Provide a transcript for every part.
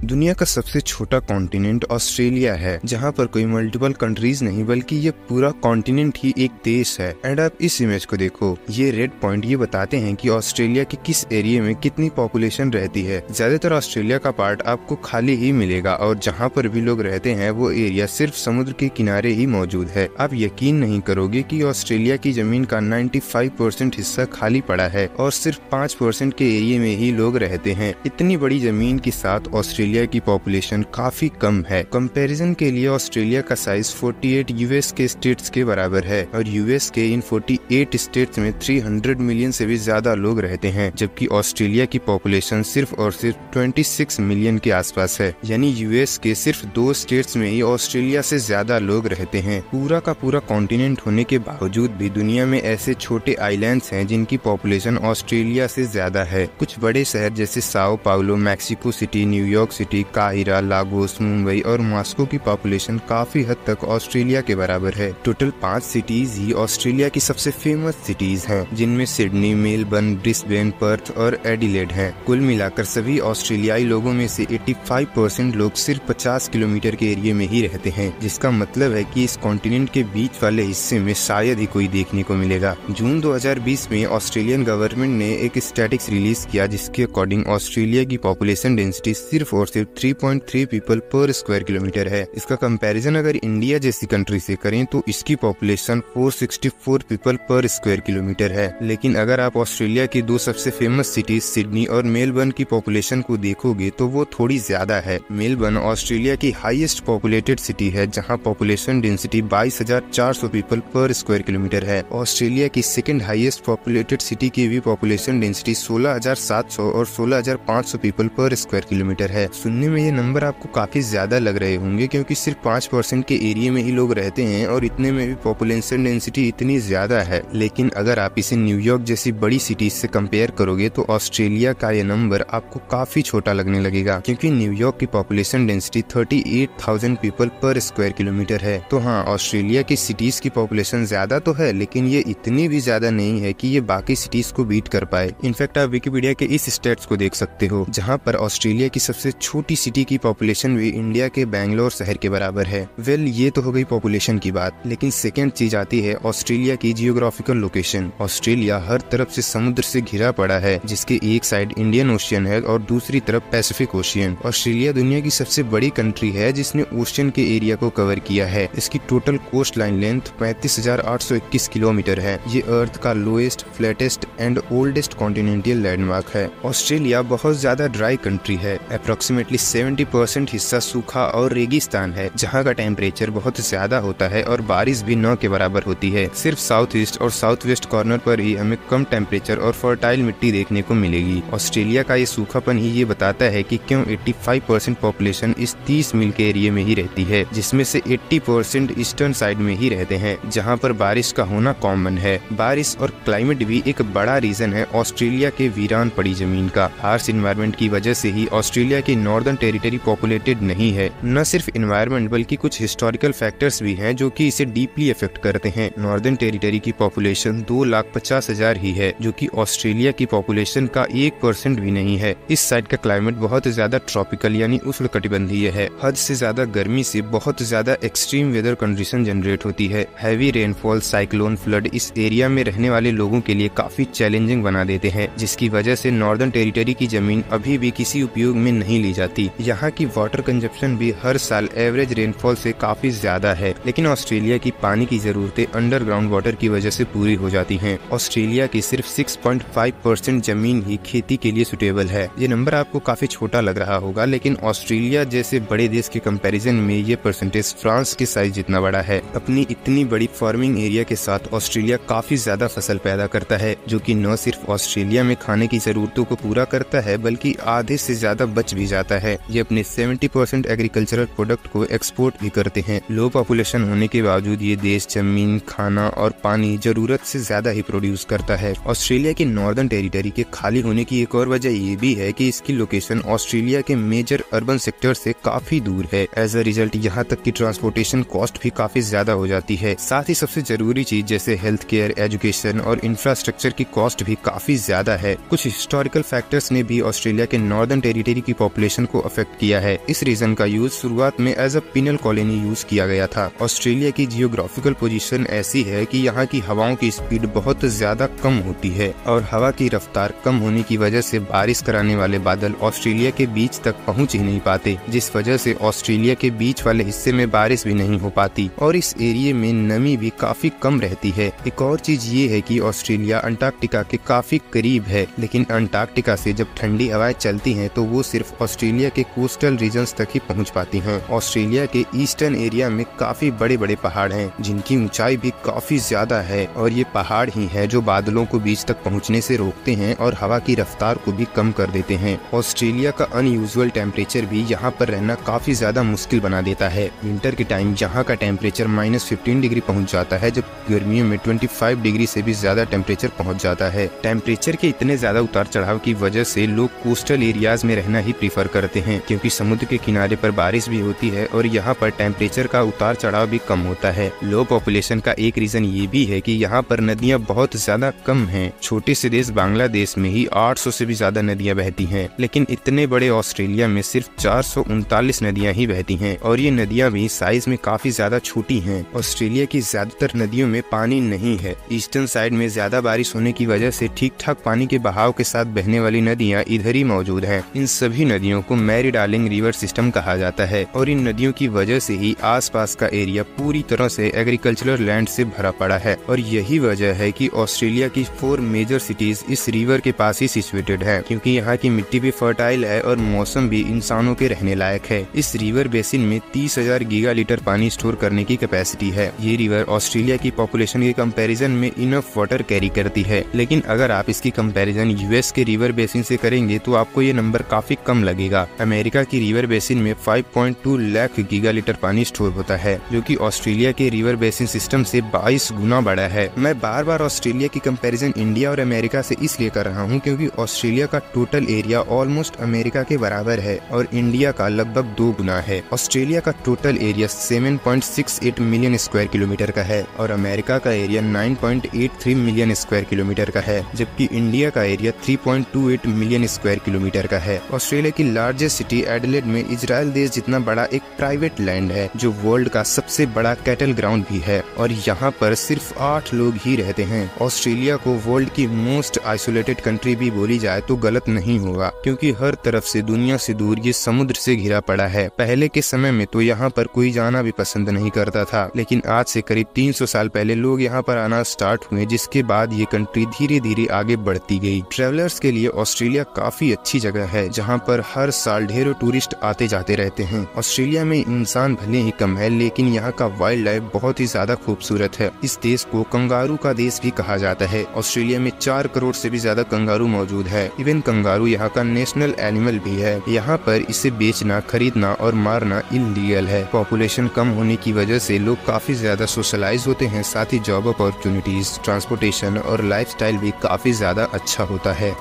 दुनिया का सबसे छोटा कॉन्टिनेंट ऑस्ट्रेलिया है, जहां पर कोई मल्टीपल कंट्रीज नहीं बल्कि ये पूरा कॉन्टिनेंट ही एक देश है। एंड आप इस इमेज को देखो, ये रेड पॉइंट ये बताते हैं कि ऑस्ट्रेलिया के किस एरिया में कितनी पॉपुलेशन रहती है। ज्यादातर ऑस्ट्रेलिया का पार्ट आपको खाली ही मिलेगा और जहाँ पर भी लोग रहते हैं वो एरिया सिर्फ समुद्र के किनारे ही मौजूद है। आप यकीन नहीं करोगे कि ऑस्ट्रेलिया की जमीन का 95% हिस्सा खाली पड़ा है और सिर्फ 5% के एरिया में ही लोग रहते हैं। इतनी बड़ी जमीन के साथ ऑस्ट्रेलिया की पॉपुलेशन काफी कम है। कंपैरिजन के लिए ऑस्ट्रेलिया का साइज 48 यूएस के स्टेट्स के बराबर है और यूएस के इन 48 स्टेट्स में 300 मिलियन से भी ज्यादा लोग रहते हैं, जबकि ऑस्ट्रेलिया की पॉपुलेशन सिर्फ और सिर्फ 26 मिलियन के आसपास है। यानी यूएस के सिर्फ 2 स्टेट्स में ही ऑस्ट्रेलिया से ज्यादा लोग रहते हैं। पूरा का पूरा कॉन्टिनेंट होने के बावजूद भी दुनिया में ऐसे छोटे आइलैंड्स हैं जिनकी पॉपुलेशन ऑस्ट्रेलिया से ज्यादा है। कुछ बड़े शहर जैसे Sao Paulo, Mexico city, New York city, Cairo, Lagos, Mumbai और मॉस्को की पॉपुलेशन काफी हद तक ऑस्ट्रेलिया के बराबर है। टोटल 5 सिटीज ही ऑस्ट्रेलिया की सबसे फेमस सिटीज हैं, जिनमें सिडनी, मेलबर्न, ब्रिस्बेन, पर्थ और एडिलेड हैं। कुल मिलाकर सभी ऑस्ट्रेलियाई लोगों में से 85% लोग सिर्फ 50 किलोमीटर के एरिया में ही रहते हैं, जिसका मतलब है कि इस कॉन्टिनेंट के बीच वाले हिस्से में शायद ही कोई देखने को मिलेगा। जून 2020 में ऑस्ट्रेलियन गवर्नमेंट ने एक स्टैटिस्टिक्स रिलीज किया, जिसके अकॉर्डिंग ऑस्ट्रेलिया की पॉपुलेशन डेंसिटी सिर्फ और सिर्फ 3.3 पीपल पर स्क्वायर किलोमीटर है। इसका कंपैरिजन अगर इंडिया जैसी कंट्री से करें तो इसकी पॉपुलेशन 464 पीपल पर स्क्वायर किलोमीटर है। लेकिन अगर आप ऑस्ट्रेलिया की 2 सबसे फेमस सिटीज सिडनी और मेलबर्न की पॉपुलेशन को देखोगे तो वो थोड़ी ज्यादा है। मेलबर्न ऑस्ट्रेलिया की हाईएस्ट पॉपुलेटेड सिटी है, जहां पॉपुलेशन डेंसिटी 22,400 पीपल पर स्क्वायर किलोमीटर है। ऑस्ट्रेलिया की सेकंड हाईएस्ट पॉपुलेटेड सिटी की भी पॉपुलेशन डेंसिटी 16,700 और 16,500 पीपल पर स्क्वायर किलोमीटर है। सुनने में ये नंबर आपको काफी ज्यादा लग रहे होंगे, क्योंकि सिर्फ 5% के एरिया में ही लोग रहते हैं और इतने में भी पॉपुलेशन डेंसिटी इतनी ज्यादा है। लेकिन अगर आप इसे न्यूयॉर्क जैसी बड़ी सिटीज से कंपेयर करोगे तो ऑस्ट्रेलिया का ये नंबर आपको काफी छोटा लगने लगेगा, क्योंकि न्यूयॉर्क की पॉपुलेशन डेंसिटी 38,000 पीपल पर स्क्वायर किलोमीटर है। तो हाँ, ऑस्ट्रेलिया की सिटीज की पॉपुलेशन ज्यादा तो है, लेकिन ये इतनी भी ज्यादा नहीं है कि ये बाकी सिटीज को बीट कर पाए। इनफैक्ट आप विकिपीडिया के इस स्टेट्स को देख सकते हो, जहाँ पर ऑस्ट्रेलिया की सबसे छोटी सिटी की पॉपुलेशन भी इंडिया के बैंगलोर शहर के बराबर है। ये तो हो गई पॉपुलेशन की बात, लेकिन सेकेंड चीज आती है ऑस्ट्रेलिया की जियोग्राफिकल लोकेशन। ऑस्ट्रेलिया हर तरफ से समुद्र से घिरा पड़ा है, जिसके एक साइड इंडियन ओशियन है और दूसरी तरफ पैसिफिक ओशियन। ऑस्ट्रेलिया दुनिया की सबसे बड़ी कंट्री है जिसने ओशियन के एरिया को कवर किया है। इसकी total cost line length 35,821 kilometre है। ये अर्थ का lowest, flattest and oldest continental landmark है। ऑस्ट्रेलिया बहुत ज्यादा ड्राई कंट्री है। अप्रोक्सीमेटली 70% हिस्सा सूखा और रेगिस्तान है, जहाँ का टेम्परेचर बहुत ज्यादा होता है और बारिश भी 9 के बराबर होती है। सिर्फ साउथ ईस्ट और साउथ वेस्ट कॉर्नर पर ही हमें कम टेम्परेचर और फर्टाइल मिट्टी देखने को मिलेगी। ऑस्ट्रेलिया का ये सूखापन ही ये बताता है कि क्यों 85% पॉपुलेशन इस 30 मील के एरिया में ही रहती है, जिसमें से 80% ईस्टर्न साइड में ही रहते हैं, जहाँ पर बारिश का होना कॉमन है। बारिश और क्लाइमेट भी एक बड़ा रीजन है ऑस्ट्रेलिया के वीरान पड़ी जमीन का। हार्श एनवायरनमेंट की वजह से ही ऑस्ट्रेलिया की नॉर्दर्न टेरिटरी पॉपुलेटेड नहीं है। न सिर्फ एनवायरनमेंट बल्कि कुछ हिस्टोरिकल फैक्टर्स भी हैं जो कि इसे डीपली अफेक्ट करते हैं। नॉर्दर्न टेरिटरी की पॉपुलेशन 2,50,000 ही है, जो कि ऑस्ट्रेलिया की पॉपुलेशन का 1% भी नहीं है। इस साइड का क्लाइमेट बहुत ज्यादा ट्रॉपिकल यानी उष्णकटिबंधीय है। हद से ज्यादा गर्मी से बहुत ज्यादा एक्सट्रीम वेदर कंडीशन जनरेट होती है। हैवी रेनफॉल, साइक्लोन, फ्लड इस एरिया में रहने वाले लोगों के लिए काफी चैलेंजिंग बना देते हैं, जिसकी वजह से नॉर्दर्न टेरिटरी की जमीन अभी भी किसी उपयोग में नहीं ली जाती। यहाँ की वाटर कंजप्शन भी हर साल एवरेज रेनफॉल से काफी ज्यादा है, लेकिन ऑस्ट्रेलिया की पानी की जरूरतें अंडरग्राउंड वाटर की वजह से पूरी हो जाती हैं। ऑस्ट्रेलिया की सिर्फ 6.5% जमीन ही खेती के लिए सुटेबल है। ये नंबर आपको काफी छोटा लग रहा होगा, लेकिन ऑस्ट्रेलिया जैसे बड़े देश के कंपैरिजन में ये परसेंटेज फ्रांस के साइज जितना बड़ा है। अपनी इतनी बड़ी फार्मिंग एरिया के साथ ऑस्ट्रेलिया काफी ज्यादा फसल पैदा करता है, जो कि न सिर्फ ऑस्ट्रेलिया में खाने की जरूरतों को पूरा करता है बल्कि आधे से ज्यादा बच भी जाता है। ये अपने 70% एग्रीकल्चरल प्रोडक्ट को एक्सपोर्ट भी करते हैं। लो पॉपुलेशन होने के बावजूद ये देश जमीन, खाना और पानी जरूरत से ज्यादा ही प्रोड्यूस करता है। ऑस्ट्रेलिया की नॉर्दर्न टेरिटरी के खाली होने की एक और वजह ये भी है कि इसकी लोकेशन ऑस्ट्रेलिया के मेजर अर्बन सेक्टर से काफी दूर है। एज अ रिजल्ट यहाँ तक की ट्रांसपोर्टेशन कॉस्ट भी काफी ज्यादा हो जाती है। साथ ही सबसे जरूरी चीज जैसे हेल्थ केयर, एजुकेशन और इंफ्रास्ट्रक्चर की कॉस्ट भी काफी ज्यादा है। कुछ हिस्टोरिकल फैक्टर्स ने भी ऑस्ट्रेलिया के नॉर्दर्न टेरिटरी की पॉपुलेशन पॉपुलेशन को अफेक्ट किया है। इस रीजन का यूज शुरुआत में as a penal colony use किया गया था। ऑस्ट्रेलिया की जियोग्राफिकल पोजीशन ऐसी है कि यहाँ की हवाओं की स्पीड बहुत ज्यादा कम होती है और हवा की रफ्तार कम होने की वजह से बारिश कराने वाले बादल ऑस्ट्रेलिया के बीच तक पहुँच ही नहीं पाते, जिस वजह से ऑस्ट्रेलिया के बीच वाले हिस्से में बारिश भी नहीं हो पाती और इस एरिया में नमी भी काफी कम रहती है। एक और चीज ये है कि ऑस्ट्रेलिया अंटार्कटिका के काफी करीब है, लेकिन अंटार्कटिका से जब ठंडी हवाएं चलती हैं तो वो सिर्फ ऑस्ट्रेलिया के कोस्टल रीजन्स तक ही पहुंच पाती हैं। ऑस्ट्रेलिया के ईस्टर्न एरिया में काफी बड़े बड़े पहाड़ हैं, जिनकी ऊंचाई भी काफी ज्यादा है और ये पहाड़ ही है जो बादलों को बीच तक पहुंचने से रोकते हैं और हवा की रफ्तार को भी कम कर देते हैं। ऑस्ट्रेलिया का अनयूजुअल टेम्परेचर भी यहाँ पर रहना काफी ज्यादा मुश्किल बना देता है। विंटर के टाइम यहाँ का टेम्परेचर -15 डिग्री पहुँच जाता है, जब गर्मियों में 25 डिग्री से भी ज्यादा टेम्परेचर पहुँच जाता है। टेम्परेचर के इतने ज्यादा उतार चढ़ाव की वजह से लोग कोस्टल एरियाज में रहना ही प्रीफर करते हैं, क्योंकि समुद्र के किनारे पर बारिश भी होती है और यहाँ पर टेम्परेचर का उतार चढ़ाव भी कम होता है। लो पॉपुलेशन का एक रीजन ये भी है कि यहाँ पर नदियाँ बहुत ज्यादा कम हैं। छोटे से देश बांग्लादेश में ही 800 से भी ज्यादा नदियाँ बहती हैं, लेकिन इतने बड़े ऑस्ट्रेलिया में सिर्फ 439 नदियाँ ही बहती हैं और ये नदियाँ भी साइज में काफी ज्यादा छोटी हैं। ऑस्ट्रेलिया की ज्यादातर नदियों में पानी नहीं है। ईस्टर्न साइड में ज्यादा बारिश होने की वजह से ठीक ठाक पानी के बहाव के साथ बहने वाली नदियाँ इधर ही मौजूद हैं। इन सभी नदियों को मैरी डार्लिंग रिवर सिस्टम कहा जाता है और इन नदियों की वजह से ही आसपास का एरिया पूरी तरह से एग्रीकल्चरल लैंड से भरा पड़ा है और यही वजह है कि ऑस्ट्रेलिया की 4 मेजर सिटीज इस रिवर के पास ही सिचुएटेड है, क्योंकि यहाँ की मिट्टी भी फर्टाइल है और मौसम भी इंसानों के रहने लायक है। इस रिवर बेसिन में 30,000 गीगालीटर पानी स्टोर करने की कैपेसिटी है। ये रिवर ऑस्ट्रेलिया की पॉपुलेशन के कंपैरिजन में इनफ वाटर कैरी करती है, लेकिन अगर आप इसकी कंपैरिजन यूएस के रिवर बेसिन से करेंगे तो आपको ये नंबर काफी कम लगेगा। अमेरिका की रिवर बेसिन में 5.2 लाख गीगालीटर पानी स्टोर होता है, जो कि ऑस्ट्रेलिया के रिवर बेसिन सिस्टम से 22 गुना बड़ा है। मैं बार बार ऑस्ट्रेलिया की कंपैरिजन इंडिया और अमेरिका से इसलिए कर रहा हूँ क्योंकि ऑस्ट्रेलिया का टोटल एरिया ऑलमोस्ट अमेरिका के बराबर है और इंडिया का लगभग 2 गुना है। ऑस्ट्रेलिया का total area 7.68 million square kilometre का है और अमेरिका का एरिया 9.83 मिलियन स्क्वायर किलोमीटर का है, जबकि इंडिया का एरिया 3.28 मिलियन स्क्वायर किलोमीटर का है। ऑस्ट्रेलिया की लार्जेस्ट सिटी एडिलेड में इजराइल देश जितना बड़ा एक प्राइवेट लैंड है, जो वर्ल्ड का सबसे बड़ा कैटल ग्राउंड भी है और यहाँ पर सिर्फ 8 लोग ही रहते हैं। ऑस्ट्रेलिया को वर्ल्ड की मोस्ट आइसोलेटेड कंट्री भी बोली जाए तो गलत नहीं होगा, क्योंकि हर तरफ से दुनिया से दूर ये समुद्र से घिरा पड़ा है। पहले के समय में तो यहाँ पर कोई जाना भी पसंद नहीं करता था, लेकिन आज से करीब 300 साल पहले लोग यहाँ पर आना स्टार्ट हुए, जिसके बाद ये कंट्री धीरे धीरे आगे बढ़ती गई। ट्रेवलर्स के लिए ऑस्ट्रेलिया काफी अच्छी जगह है, जहाँ पर हर साल ढेरों टूरिस्ट आते जाते रहते हैं। ऑस्ट्रेलिया में इंसान भले ही कम है, लेकिन यहाँ का वाइल्ड लाइफ बहुत ही ज्यादा खूबसूरत है। इस देश को कंगारू का देश भी कहा जाता है। ऑस्ट्रेलिया में 4 करोड़ से भी ज्यादा कंगारू मौजूद है। इवन कंगारू यहाँ का नेशनल एनिमल भी है। यहाँ पर इसे बेचना, खरीदना और मारना इलीगल है। पॉपुलेशन कम होने की वजह से लोग काफी ज्यादा सोशलाइज होते हैं, साथ ही जॉब अपॉर्चुनिटीज, ट्रांसपोर्टेशन और लाइफस्टाइल भी काफी ज्यादा अच्छा होता है।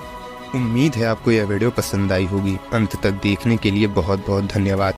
उम्मीद है आपको यह वीडियो पसंद आई होगी। अंत तक देखने के लिए बहुत बहुत धन्यवाद।